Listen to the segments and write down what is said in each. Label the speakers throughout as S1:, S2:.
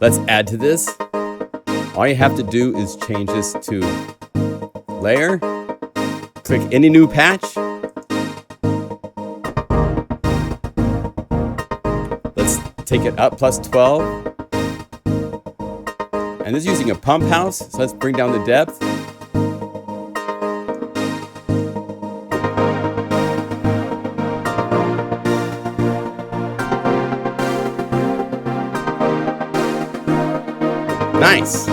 S1: Let's add to this. All you have to do is change this to layer, click any new patch. Let's take it up plus 12. And this is using a pump house, so let's bring down the depth. Nice.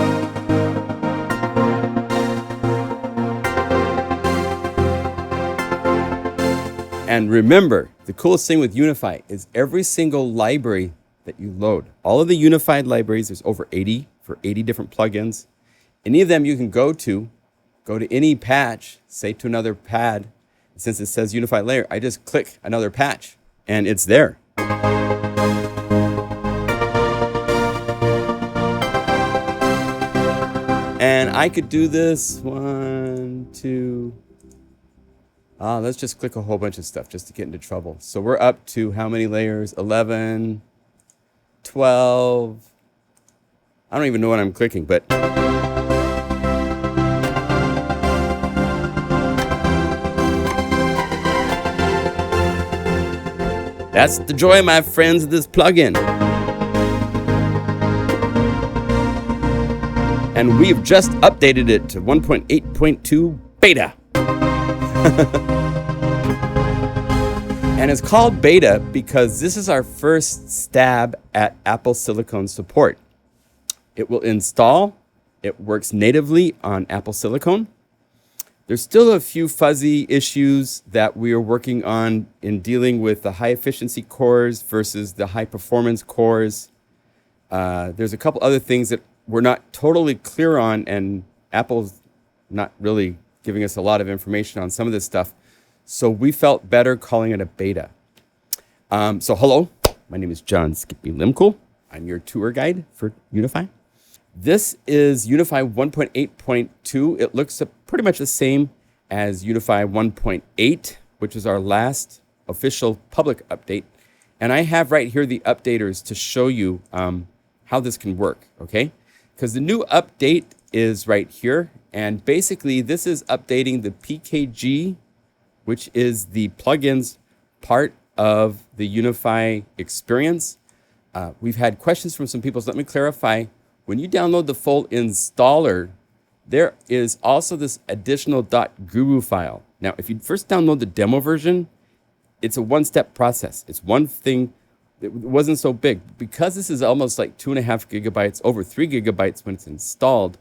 S1: And remember, the coolest thing with Unify is every single library that you load. All of the unified libraries, there's over 80 for 80 different plugins. Any of them you can go to any patch, say to another pad. Since it says Unify layer, I just click another patch and it's there. And I could do this 1, 2. Let's just click a whole bunch of stuff just to get into trouble. So we're up to how many layers? 11, 12. I don't even know what I'm clicking, but that's the joy, my friends, of this plugin. And we've just updated it to 1.8.2 beta. And it's called beta because this is our first stab at Apple Silicon support. It will install. It works natively on Apple Silicon. There's still a few fuzzy issues that we are working on in dealing with the high efficiency cores versus the high performance cores. There's a couple other things that we're not totally clear on, and Apple's not really giving us a lot of information on some of this stuff. So we felt better calling it a beta. So hello, my name is John Skippy Limcool. I'm your tour guide for Unify. This is Unify 1.8.2. It looks pretty much the same as Unify 1.8, which is our last official public update. And I have right here the updaters to show you how this can work, okay? Because the new update is right here. And basically, this is updating the PKG, which is the plugins part of the Unify experience. We've had questions from some people, so let me clarify. When you download the full installer, there is also this additional .guru file. Now, if you first download the demo version, it's a one-step process. It's one thing. It wasn't so big. Because this is almost like 2.5 gigabytes, over 3 gigabytes when it's installed,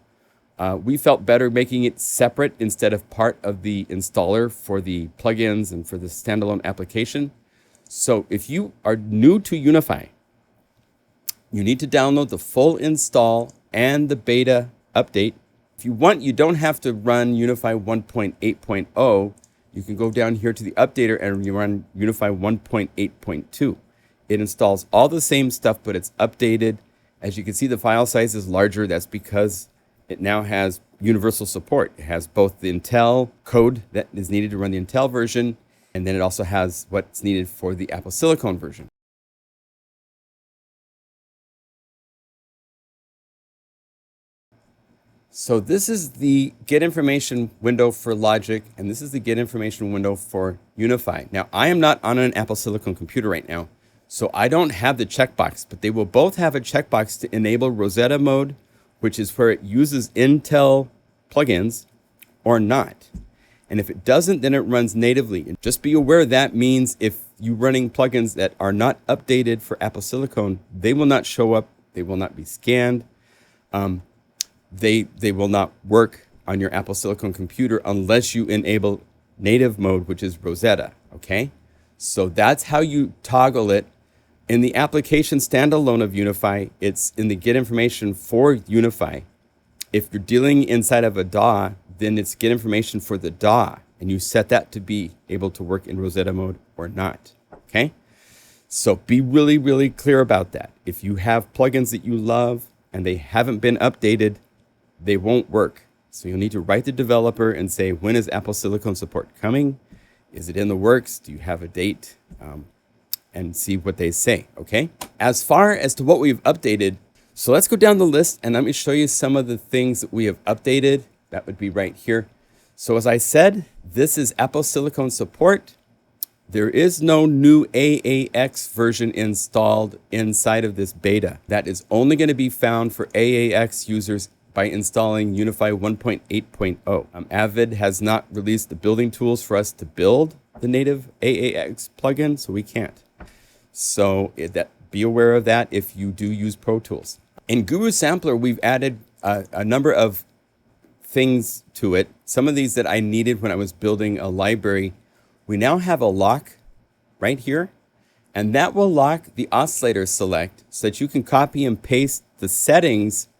S1: we felt better making it separate instead of part of the installer for the plugins and for the standalone application. So if you are new to Unify, you need to download the full install and the beta update. If you want, you don't have to run Unify 1.8.0. You can go down here to the updater and you run Unify 1.8.2. It installs all the same stuff, but it's updated. As you can see, the file size is larger. That's because it now has universal support. It has both the Intel code that is needed to run the Intel version, and then it also has what's needed for the Apple Silicon version. So this is the Get Information window for Logic, and this is the Get Information window for Unify. Now, I am not on an Apple Silicon computer right now, so I don't have the checkbox, but they will both have a checkbox to enable Rosetta mode, which is where it uses Intel plugins or not. And if it doesn't, then it runs natively. And just be aware that means if you're running plugins that are not updated for Apple Silicon, they will not show up. They will not be scanned. They will not work on your Apple Silicon computer unless you enable native mode, which is Rosetta, okay? So that's how you toggle it. In the application standalone of Unify, it's in the Get Information for Unify. If you're dealing inside of a DAW, then it's Get Information for the DAW, and you set that to be able to work in Rosetta mode or not, okay? So be really, really clear about that. If you have plugins that you love and they haven't been updated, they won't work. So you'll need to write the developer and say, when is Apple Silicon support coming? Is it in the works? Do you have a date? And see what they say, okay? As far as to what we've updated, So let's go down the list and let me show you some of the things that we have updated. That would be right here. So as I said, this is Apple Silicon support. There is no new AAX version installed inside of this beta. That is only going to be found for AAX users by installing Unify 1.8.0. Avid has not released the building tools for us to build the native AAX plugin, so we can't. So be aware of that if you do use Pro Tools. In Guru Sampler, we've added a number of things to it. Some of these that I needed when I was building a library. We now have a lock right here, and that will lock the oscillator select so that you can copy and paste the settings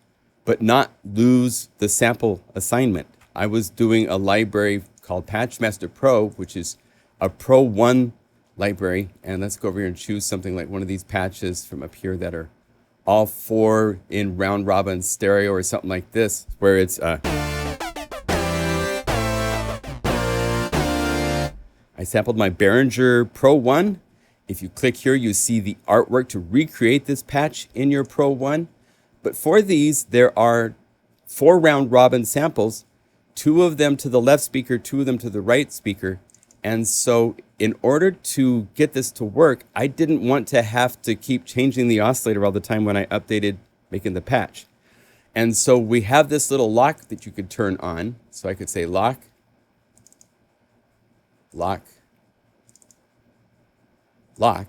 S1: but not lose the sample assignment. I was doing a library called Patchmaster Pro, which is a Pro 1 library. And let's go over here and choose something like one of these patches from up here that are all 4 in round robin stereo or something like this, where it's I sampled my Behringer Pro 1. If you click here, you see the artwork to recreate this patch in your Pro 1. But for these, there are 4 round robin samples, 2 of them to the left speaker, 2 of them to the right speaker. And so in order to get this to work, I didn't want to have to keep changing the oscillator all the time when I updated making the patch. And so we have this little lock that you could turn on. So I could say lock, lock, lock,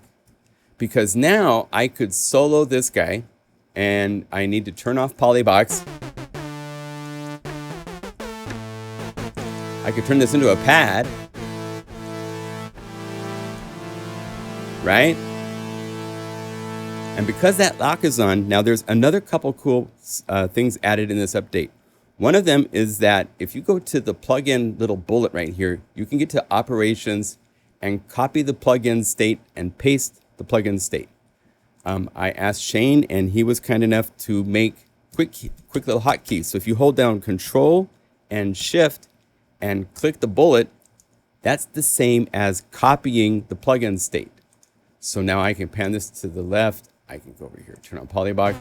S1: because now I could solo this guy, and I need to turn off Polybox. I could turn this into a pad, right? And because that lock is on, now there's another couple cool things added in this update. One of them is that if you go to the plugin little bullet right here, you can get to operations and copy the plugin state and paste the plugin state. I asked Shane, and he was kind enough to make quick little hotkeys. So if you hold down Control and Shift and click the bullet, that's the same as copying the plugin state. So now I can pan this to the left. I can go over here, turn on Polybox.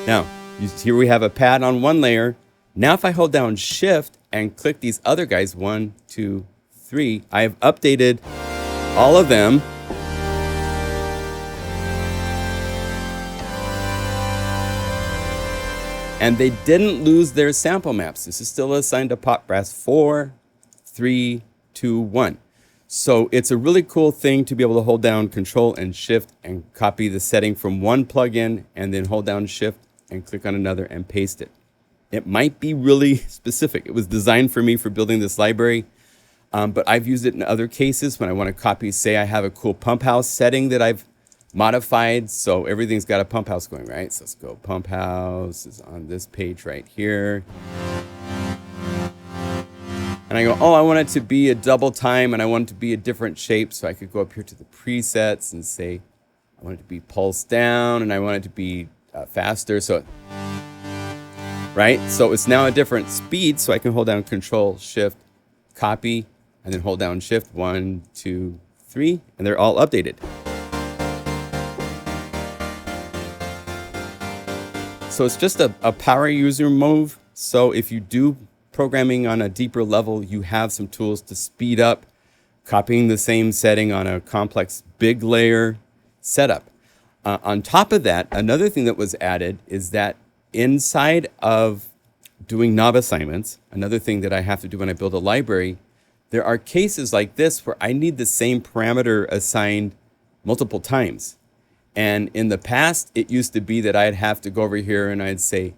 S1: Now, here we have a pad on one layer. Now if I hold down Shift and click these other guys, 1, 2, 3, I have updated all of them. And they didn't lose their sample maps. This is still assigned to Pop Brass 4, 3, 2, 1. So it's a really cool thing to be able to hold down Control and Shift and copy the setting from one plugin and then hold down Shift and click on another and paste it. It might be really specific. It was designed for me for building this library, but I've used it in other cases when I want to copy, say I have a cool pump house setting that I've modified, so everything's got a pump house going, right? So let's go, pump house is on this page right here. And I go, oh, I want it to be a double time and I want it to be a different shape. So I could go up here to the presets and say, I want it to be pulsed down and I want it to be faster. So, right? So it's now a different speed. So I can hold down Control, Shift, copy, and then hold down Shift, 1, 2, 3, and they're all updated. So it's just a power user move. So if you do programming on a deeper level, you have some tools to speed up copying the same setting on a complex big layer setup. On top of that, another thing that was added is that inside of doing knob assignments, another thing that I have to do when I build a library, there are cases like this where I need the same parameter assigned multiple times. And in the past, it used to be that I'd have to go over here and I'd say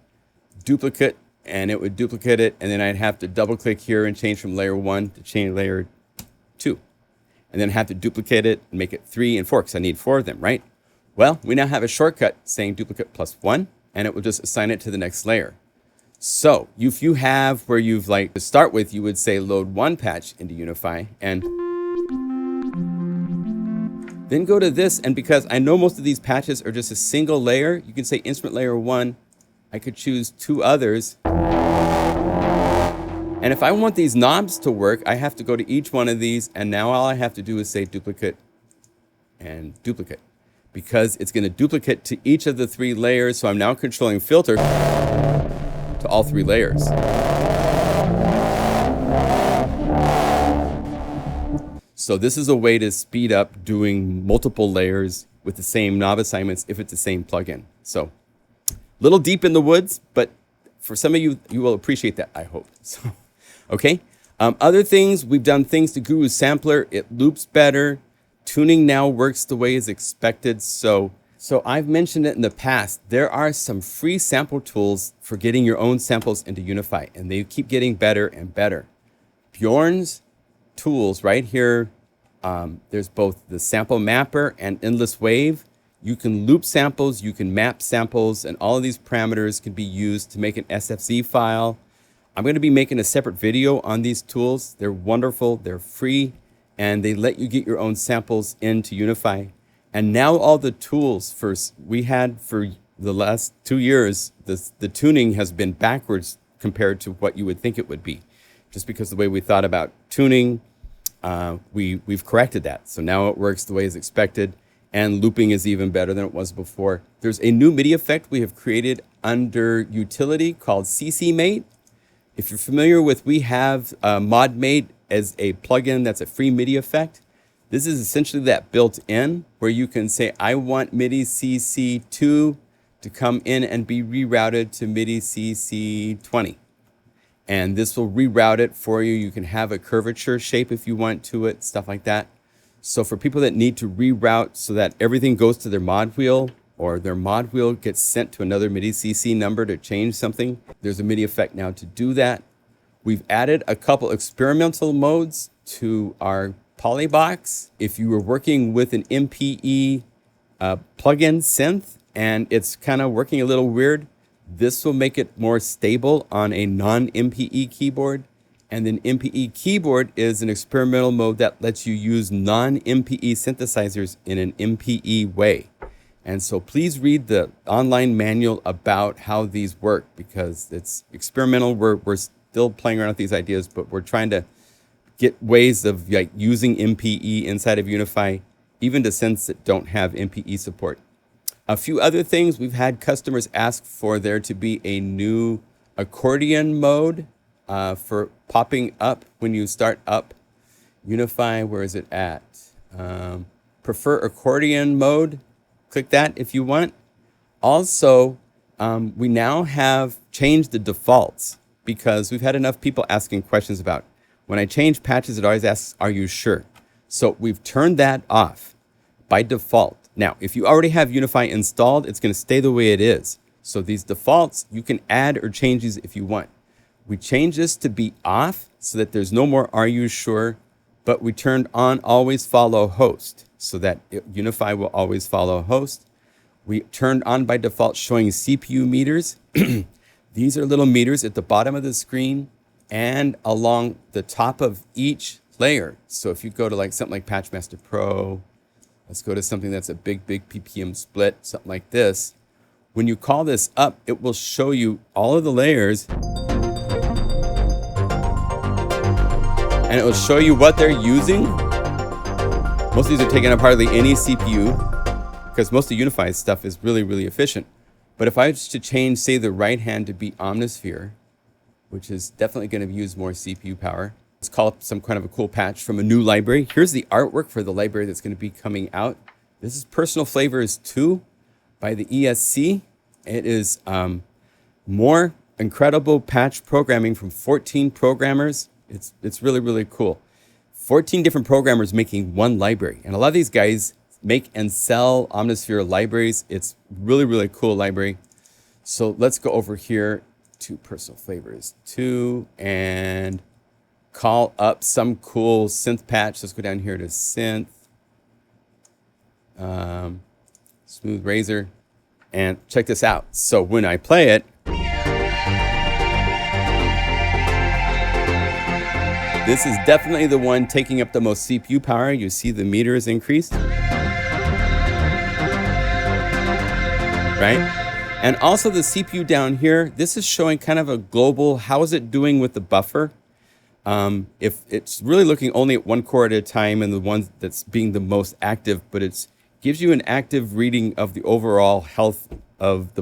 S1: duplicate, and it would duplicate it, and then I'd have to double click here and change from layer 1 to change layer 2. And then have to duplicate it and make it 3 and 4, because I need 4 of them, right? Well, we now have a shortcut saying duplicate +1, and it will just assign it to the next layer. So if you have where you've like to start with, you would say load 1 patch into Unify, and then go to this, and because I know most of these patches are just a single layer, you can say instrument layer 1. I could choose 2 others. And if I want these knobs to work, I have to go to each one of these, and now all I have to do is say duplicate and duplicate. because it's going to duplicate to each of the 3 layers. So I'm now controlling filter to all 3 layers. So this is a way to speed up doing multiple layers with the same knob assignments if it's the same plugin. So a little deep in the woods, but for some of you, you will appreciate that, I hope. So, okay. Other things, we've done things to Guru Sampler. It loops better. Tuning now works the way is expected. So I've mentioned it in the past. There are some free sample tools for getting your own samples into Unify, and they keep getting better and better. Bjorn's tools right here. There's both the sample mapper and endless wave. You can loop samples, you can map samples, and all of these parameters can be used to make an SFZ file. I'm going to be making a separate video on these tools. They're wonderful, they're free, and they let you get your own samples into Unify. And now all the tools we had for the last 2 years, the tuning has been backwards compared to what you would think it would be. Just because the way we thought about tuning, we've corrected that. So now it works the way is expected, and looping is even better than it was before. There's a new MIDI effect we have created under utility called CC Mate. If you're familiar with, we have Mod Mate as a plugin that's a free MIDI effect. This is essentially that built in where you can say, I want MIDI CC2 to come in and be rerouted to MIDI CC20. And this will reroute it for you. You can have a curvature shape if you want to it, stuff like that. So for people that need to reroute so that everything goes to their mod wheel, or their mod wheel gets sent to another MIDI CC number to change something, there's a MIDI effect now to do that. We've added a couple experimental modes to our Polybox. If you were working with an MPE plugin synth and it's kind of working a little weird, this will make it more stable on a non-MPE keyboard. And then MPE keyboard is an experimental mode that lets you use non-MPE synthesizers in an MPE way. And so please read the online manual about how these work, because it's experimental. We're still playing around with these ideas, but we're trying to get ways of like using MPE inside of Unify, even to synths that don't have MPE support. A few other things, we've had customers ask for there to be a new accordion mode for popping up when you start up Unify. Where is it at? Prefer accordion mode. Click that if you want. Also, we now have changed the defaults because we've had enough people asking questions about when I change patches, it always asks, are you sure? So we've turned that off by default. Now, if you already have Unify installed, it's going to stay the way it is. So these defaults, you can add or change these if you want. We changed this to be off so that there's no more are you sure, but we turned on always follow host so that Unify will always follow host. We turned on by default showing CPU meters. These are little meters at the bottom of the screen and along the top of each layer. So if you go to like something like Patchmaster Pro, let's go to something that's a big PPM split, something like this. When you call this up, it will show you all of the layers and it will show you what they're using. Most of these are taking up hardly any CPU because most of Unify's stuff is really efficient. But if I was to change, say, the right hand to be Omnisphere, which is definitely going to use more CPU power, let's call up some kind of a cool patch from a new library. Here's the artwork for the library that's going to be coming out. This is Personal Flavors 2 by the ESC. It is more incredible patch programming from 14 programmers. It's really cool. 14 different programmers making one library. And a lot of these guys make and sell Omnisphere libraries. It's really cool library. So let's go over here to Personal Flavors 2 and call up some cool synth patch. Let's go down here to synth, Smooth Razor, and check this out. So when I play it, this is definitely the one taking up the most CPU power. You see the meter is increased, right? And also the CPU down here, this is showing kind of a global, how is it doing with the buffer? If it's really looking only at one core at a time and the one that's being the most active, but it's gives you an active reading of the overall health of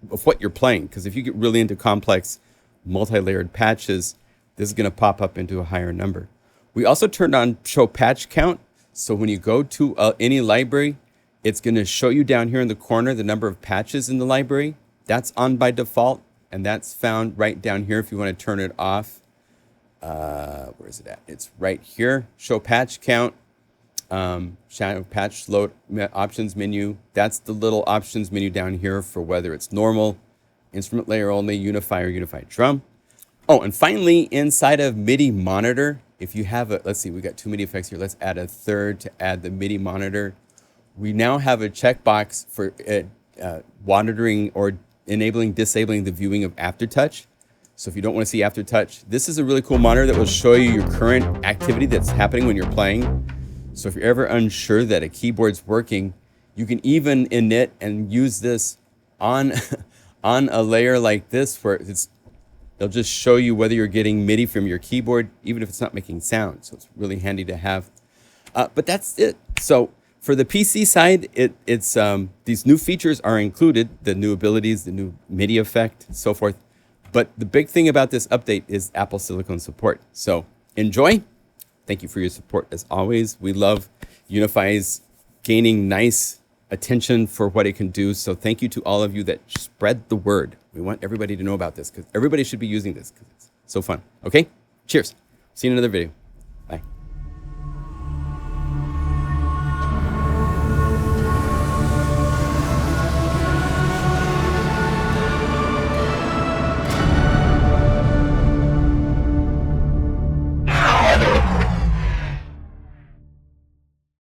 S1: of what you're playing. Because if you get really into complex multi-layered patches, this is going to pop up into a higher number. We also turned on show patch count. So when you go to any library, it's going to show you down here in the corner the number of patches in the library. That's on by default, and that's found right down here if you want to turn it off. Where is it at? It's right here. Show patch count. Shadow patch load options menu. That's the little options menu down here for whether it's normal, instrument layer only, Unify, or unified drum. Oh, and finally, inside of Midi Monitor, if you have a, let's see, we got 2 MIDI effects here. Let's add a third to add the Midi Monitor. We now have a checkbox for monitoring or enabling, disabling the viewing of aftertouch. So if you don't want to see aftertouch, this is a really cool monitor that will show you your current activity that's happening when you're playing. So if you're ever unsure that a keyboard's working, you can even init and use this on, on a layer like this where it'll just show you whether you're getting MIDI from your keyboard, even if it's not making sound. So it's really handy to have. But that's it. So for the PC side, it's these new features are included, the new abilities, the new MIDI effect, and so forth. But the big thing about this update is Apple Silicon support. So enjoy. Thank you for your support as always. We love Unify's gaining nice attention for what it can do. So thank you to all of you that spread the word. We want everybody to know about this because everybody should be using this because it's so fun. Okay? Cheers. See you in another video.